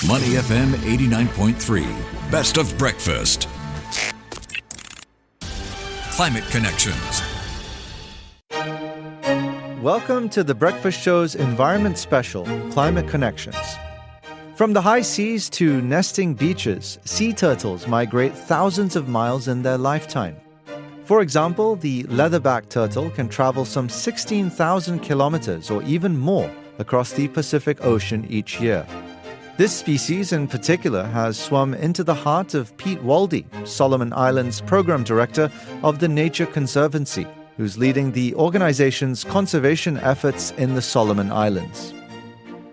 Money FM 89.3, best of breakfast. Climate Connections. Welcome to the Breakfast Show's Environment Special, Climate Connections. From the high seas to nesting beaches, sea turtles migrate thousands of miles in their lifetime. For example, the Leatherback turtle can travel some 16,000 kilometers or even more across the Pacific Ocean each year. This species in particular has swum into the heart of Pete Waldie, Solomon Islands Program Director of the Nature Conservancy, who's leading the organization's conservation efforts in the Solomon Islands.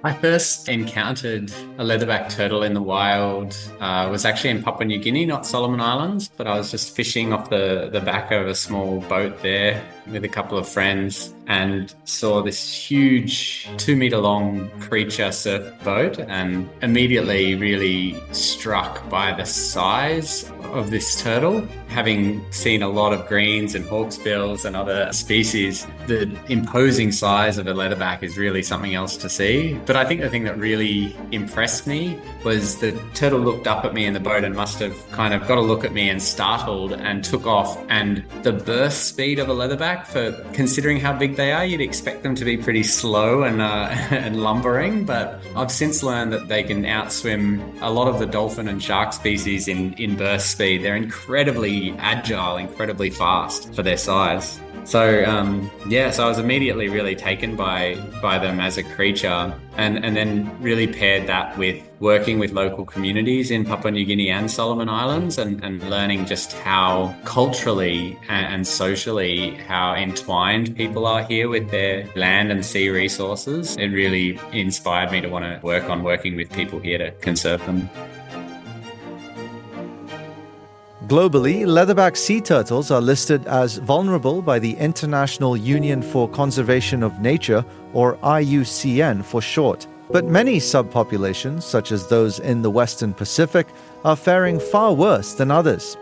I first encountered a leatherback turtle in the wild was actually in Papua New Guinea, not Solomon Islands, but I was just fishing off the back of a small boat there with a couple of friends and saw this huge 2-meter long creature surf boat and immediately really struck by the size of this turtle. Having seen a lot of greens and hawksbills and other species, the imposing size of a leatherback is really something else to see. But I think the thing that really impressed me was the turtle looked up at me in the boat and must have kind of got a look at me and startled and took off. And the burst speed of a leatherback, for considering how big they are, you'd expect them to be pretty slow and lumbering. But I've since learned that they can outswim a lot of the dolphin and shark species in burst speed. They're incredibly agile, incredibly fast for their size. So so I was immediately really taken by them as a creature, and then really paired that with working with local communities in Papua New Guinea and Solomon Islands and learning just how culturally and socially how entwined people are here with their land and sea resources. It really inspired me to want to work on working with people here to conserve them. Globally, leatherback sea turtles are listed as vulnerable by the International Union for Conservation of Nature, or IUCN for short. But many subpopulations, such as those in the Western Pacific, are faring far worse than others.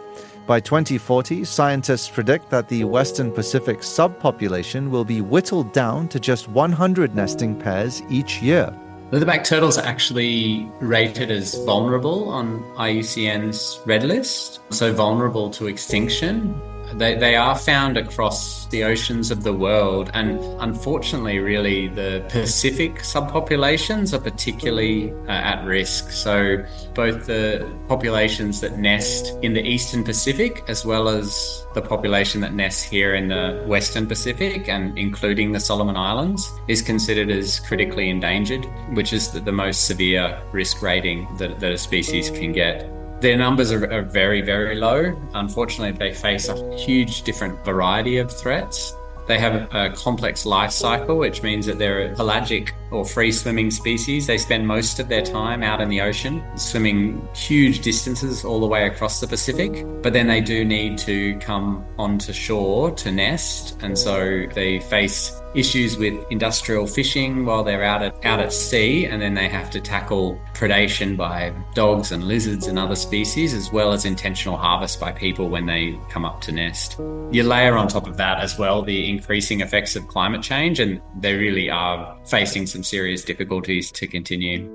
By 2040, scientists predict that the Western Pacific subpopulation will be whittled down to just 100 nesting pairs each year. Leatherback turtles are actually rated as vulnerable on IUCN's red list, so vulnerable to extinction. They are found across the oceans of the world, and unfortunately, really, the Pacific subpopulations are particularly at risk. So both the populations that nest in the Eastern Pacific as well as the population that nests here in the Western Pacific, and including the Solomon Islands, is considered as critically endangered, which is the most severe risk rating that a species can get. Their numbers are very, very low. Unfortunately, they face a huge different variety of threats. They have a complex life cycle, which means that they're a pelagic or free-swimming species. They spend most of their time out in the ocean, swimming huge distances all the way across the Pacific. But then they do need to come onto shore to nest, and so they face issues with industrial fishing while they're out at sea, and then they have to tackle predation by dogs and lizards and other species, as well as intentional harvest by people when they come up to nest. You layer on top of that as well the increasing effects of climate change, and they really are facing some serious difficulties to continue.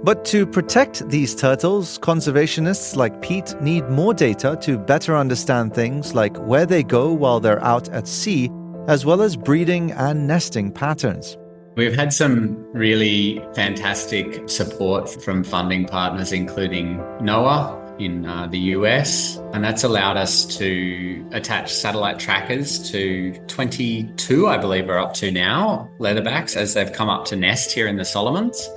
But to protect these turtles, conservationists like Pete need more data to better understand things like where they go while they're out at sea, as well as breeding and nesting patterns. We've had some really fantastic support from funding partners, including NOAA in the US, and that's allowed us to attach satellite trackers to 22, I believe we're up to now, leatherbacks as they've come up to nest here in the Solomons.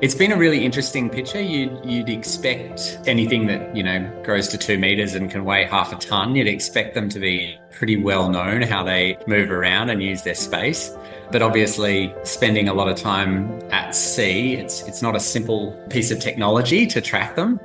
It's been a really interesting picture. You'd expect anything that, grows to 2 meters and can weigh half a ton, you'd expect them to be pretty well known how they move around and use their space. But obviously, spending a lot of time at sea, it's not a simple piece of technology to track them.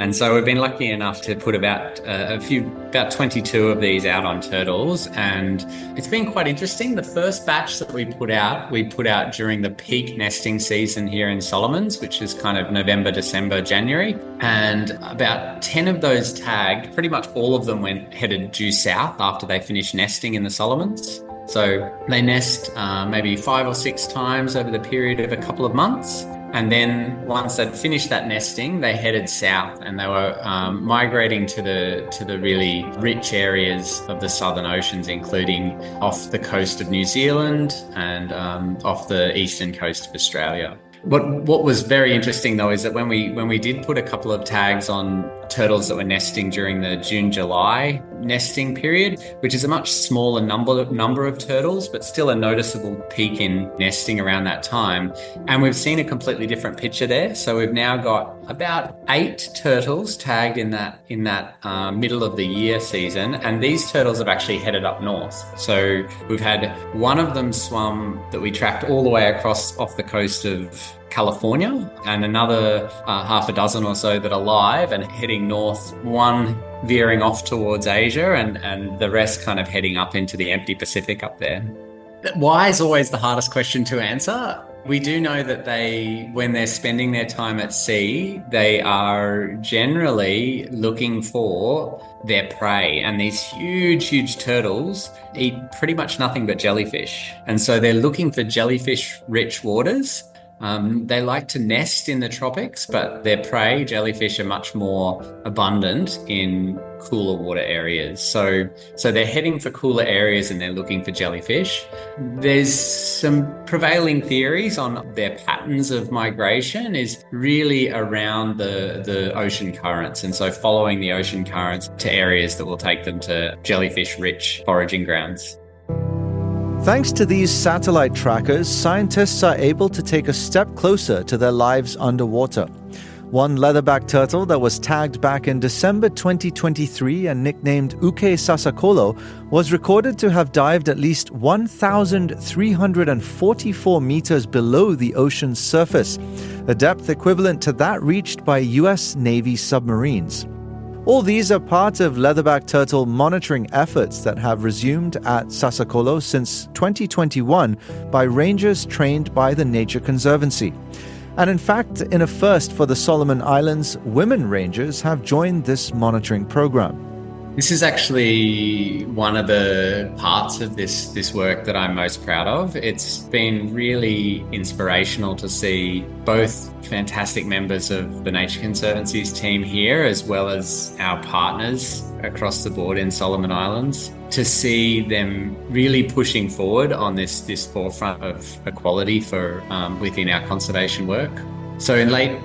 And so we've been lucky enough to put about 22 of these out on turtles, and it's been quite interesting. The first batch that we put out during the peak nesting season here in Solomons, which is kind of November, December, January, and about 10 of those tagged, pretty much all of them headed due south after they finished nesting in the Solomons. So they nest maybe 5 or 6 times over the period of a couple of months. And then once they'd finished that nesting, they headed south, and they were migrating to the really rich areas of the southern oceans, including off the coast of New Zealand and off the eastern coast of Australia. What was very interesting, though, is that when we did put a couple of tags on turtles that were nesting during the June-July nesting period, which is a much smaller number of turtles, but still a noticeable peak in nesting around that time. And we've seen a completely different picture there. So we've now got about 8 turtles tagged in that middle of the year season, and these turtles have actually headed up north. So we've had one of them swum that we tracked all the way across off the coast of California, and another half a dozen or so that are live and heading north, one veering off towards Asia and the rest kind of heading up into the empty Pacific up there. Why is always the hardest question to answer. We do know that when they're spending their time at sea, they are generally looking for their prey, and these huge turtles eat pretty much nothing but jellyfish. And so they're looking for jellyfish-rich waters. They like to nest in the tropics, but their prey, jellyfish, are much more abundant in cooler water areas. So they're heading for cooler areas and they're looking for jellyfish. There's some prevailing theories on their patterns of migration is really around the ocean currents, and so following the ocean currents to areas that will take them to jellyfish-rich foraging grounds. Thanks to these satellite trackers, scientists are able to take a step closer to their lives underwater. One leatherback turtle that was tagged back in December 2023 and nicknamed Uke Sasakolo was recorded to have dived at least 1,344 meters below the ocean's surface, a depth equivalent to that reached by US Navy submarines. All these are part of leatherback turtle monitoring efforts that have resumed at Sasakolo since 2021 by rangers trained by the Nature Conservancy. And in fact, in a first for the Solomon Islands, women rangers have joined this monitoring program. This is actually one of the parts of this work that I'm most proud of. It's been really inspirational to see both fantastic members of the Nature Conservancy's team here, as well as our partners across the board in Solomon Islands, to see them really pushing forward on this forefront of equality for within our conservation work. So in late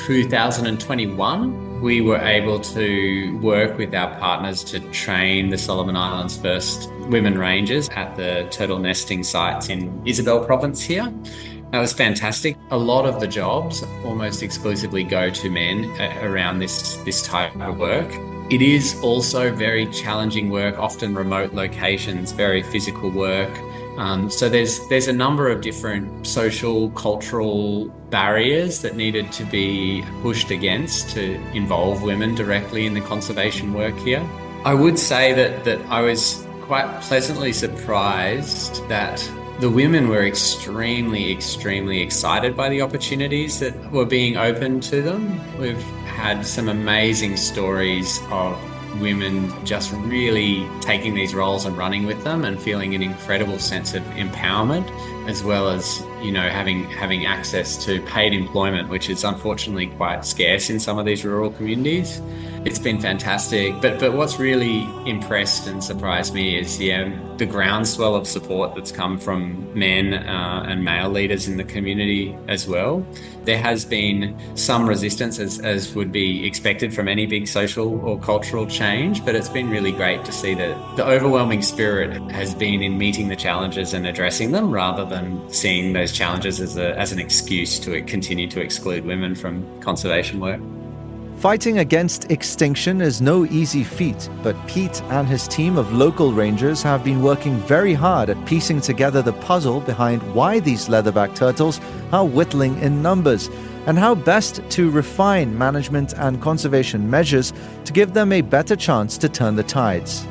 2021, we were able to work with our partners to train the Solomon Islands' first women rangers at the turtle nesting sites in Isabel Province here. That was fantastic. A lot of the jobs almost exclusively go to men around this type of work. It is also very challenging work, often remote locations, very physical work. So there's a number of different social, cultural barriers that needed to be pushed against to involve women directly in the conservation work here. I would say that I was quite pleasantly surprised that the women were extremely excited by the opportunities that were being opened to them. We've had some amazing stories of women just really taking these roles and running with them and feeling an incredible sense of empowerment, as well as, having access to paid employment, which is unfortunately quite scarce in some of these rural communities. It's been fantastic. But what's really impressed and surprised me is the groundswell of support that's come from men and male leaders in the community as well. There has been some resistance, as would be expected from any big social or cultural change, but it's been really great to see that the overwhelming spirit has been in meeting the challenges and addressing them, rather than seeing those challenges as an excuse to continue to exclude women from conservation work. Fighting against extinction is no easy feat, but Pete and his team of local rangers have been working very hard at piecing together the puzzle behind why these leatherback turtles are whittling in numbers, and how best to refine management and conservation measures to give them a better chance to turn the tides.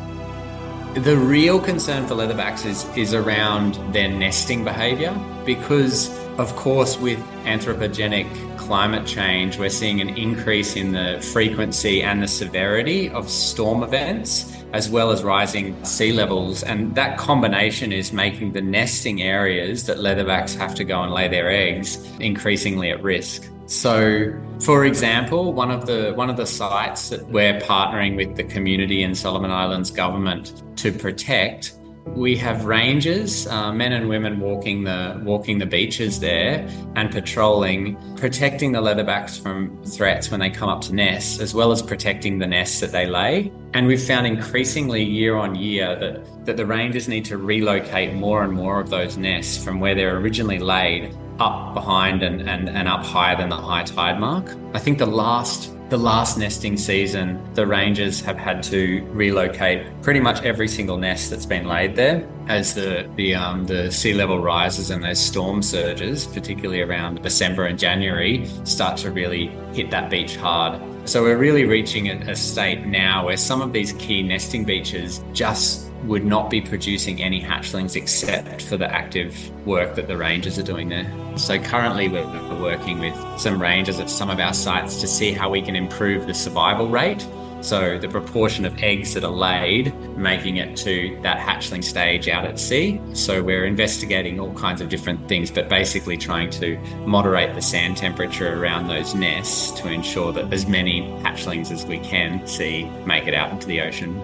The real concern for leatherbacks is around their nesting behaviour, because of course with anthropogenic climate change, we're seeing an increase in the frequency and the severity of storm events, as well as rising sea levels. And that combination is making the nesting areas that leatherbacks have to go and lay their eggs increasingly at risk. So, for example, one of the sites that we're partnering with the community and Solomon Islands government to protect, we have rangers, men and women walking the beaches there and patrolling, protecting the leatherbacks from threats when they come up to nests, as well as protecting the nests that they lay. And we've found increasingly year on year that the rangers need to relocate more and more of those nests from where they're originally laid up behind and up higher than the high tide mark. I think the last nesting season, the rangers have had to relocate pretty much every single nest that's been laid there as the sea level rises and those storm surges, particularly around December and January, start to really hit that beach hard. So we're really reaching a state now where some of these key nesting beaches just would not be producing any hatchlings except for the active work that the rangers are doing there. So currently we're working with some rangers at some of our sites to see how we can improve the survival rate. So the proportion of eggs that are laid, making it to that hatchling stage out at sea. So we're investigating all kinds of different things, but basically trying to moderate the sand temperature around those nests to ensure that as many hatchlings as we can see make it out into the ocean.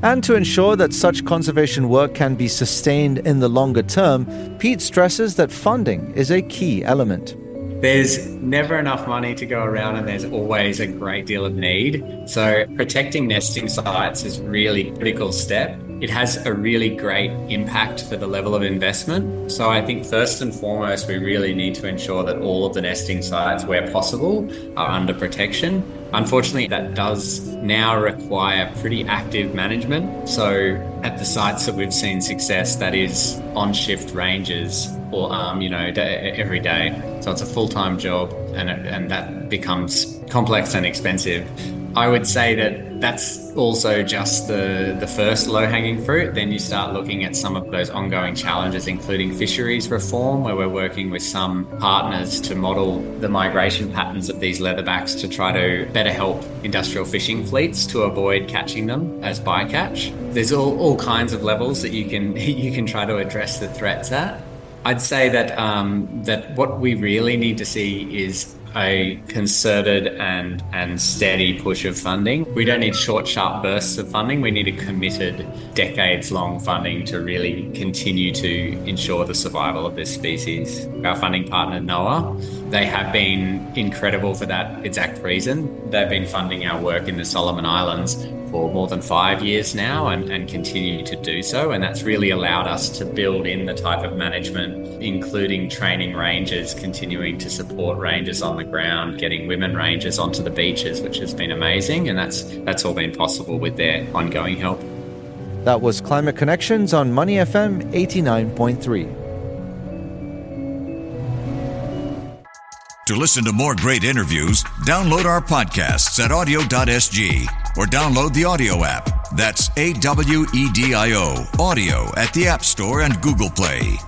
And to ensure that such conservation work can be sustained in the longer term, Pete stresses that funding is a key element. There's never enough money to go around and there's always a great deal of need. So protecting nesting sites is really a critical step. It has a really great impact for the level of investment. So I think first and foremost, we really need to ensure that all of the nesting sites, where possible, are under protection. Unfortunately, that does now require pretty active management. So at the sites that we've seen success, that is on-shift rangers or every day. So it's a full-time job and that becomes complex and expensive. I would say that that's also just the first low-hanging fruit. Then you start looking at some of those ongoing challenges, including fisheries reform, where we're working with some partners to model the migration patterns of these leatherbacks to try to better help industrial fishing fleets to avoid catching them as bycatch. There's all kinds of levels that you can try to address the threats at. I'd say that what we really need to see is a concerted and steady push of funding. We don't need short, sharp bursts of funding. We need a committed, decades-long funding to really continue to ensure the survival of this species. Our funding partner, NOAA, they have been incredible for that exact reason. They've been funding our work in the Solomon Islands for more than 5 years now and continue to do so. And that's really allowed us to build in the type of management, including training rangers, continuing to support rangers on the ground, getting women rangers onto the beaches, which has been amazing. And that's all been possible with their ongoing help. That was Climate Connections on Money FM 89.3. To listen to more great interviews, download our podcasts at audio.sg or download the audio app. That's AWEDIO, audio at the App Store and Google Play.